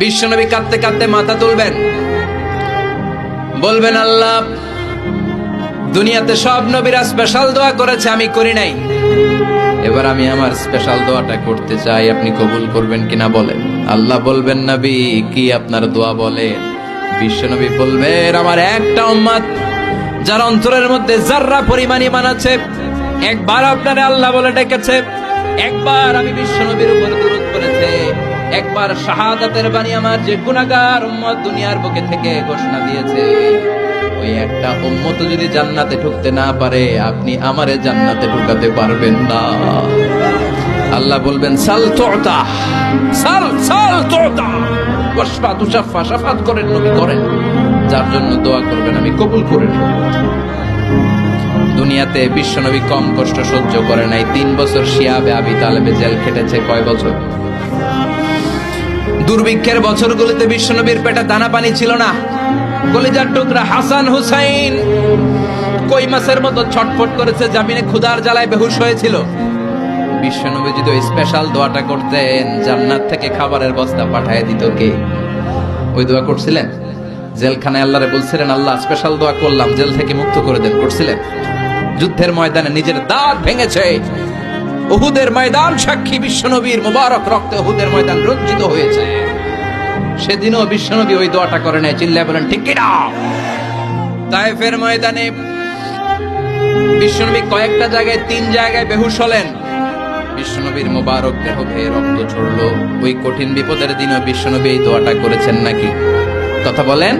বিশ্বনবী কাঁদতে কাঁদতে মাথা তুলবেন, বলবেন আল্লাহ, দুনিয়াতে সব নবীরা স্পেশাল দোয়া করেছে, আমি করি নাই, এবার আমি আমার স্পেশাল দোয়াটা করতে চাই, আপনি কবুল করবেন কিনা বলেন। আল্লাহ বলবেন, নবী কি আপনার দোয়া বলেন? বিশ্বনবী বলবেন, আমার একটা উম্মত যার অন্তরের মধ্যে যাররা পরিমাণ ঈমান আছে, একবার আপনারে আল্লাহ বলে ডেকেছে, একবার আমি বিশ্বনবীর উপর দুরূদ পড়েছে, একবার শাহাদাতের বাণী আমার যে গুনাহগার উম্মত দুনিয়ার বুকে থেকে ঘোষণা দিয়েছে, ওই একটা উম্মত যদি জান্নাতে ঢুকতে না পারে, আপনি আমারে জান্নাতে ঢুকাতে পারবেন না। আল্লাহ বলবেন, সাল তুতা, সাল সাল তুতা, ওয়াশফা তুশাফা, শাফাত করেন নবী করেন, যার জন্য দোয়া করবেন আমি কবুল করে নেব। দুনিয়াতে বিশ্বনবী কম কষ্ট সহ্য করে নাই। 3 বছর শিয়াবে আবি তালেবে জেল খেটেছে। কয় বছর? দুর্ভিক্ষের বছরগুলোতে বিশ্বনবীর পেটে দানা পানি ছিল না। কলিজার টুকরা হাসান হুসাইন কই মাছের মতো ছটফট করেছে, জামিনে ক্ষুধার জ্বালায় বেহুশ হয়েছিল। বিশ্বনবী যদি ওই স্পেশাল দোয়াটা করতেন, জান্নাত থেকে খাবারের বস্তা পাঠিয়ে দিত কে? ওই দোয়া করছিলেন? জেলখানায় আল্লাহরে বলছিলেন, আল্লাহ স্পেশাল দোয়া করলাম, জেল থেকে মুক্ত করে দেন, করছিলেন? যুদ্ধের ময়দানে নিজের দাঁত ভেঙেছে, উহুদের ময়দান সাক্ষী, বিশ্বনবীর মুবারক রক্তে উহুদের ময়দান রঞ্জিত হয়েছে। সেদিনও বিশ্বনবী ওই দোয়াটা করে নাই। চিল্লায় বলেন ঠিক কি না? তায়েফের ময়দানে বিশ্বনবী কয়েকটা জায়গায়, 3 জায়গায় বেহুশ হলেন। বিশ্বনবীর মুবারক দেহ বেয়ে রক্ত ঝরলো। ওই কঠিন বিপদের দিনও বিশ্বনবী এই দোয়াটা করেছেন নাকি? কথা বলেন।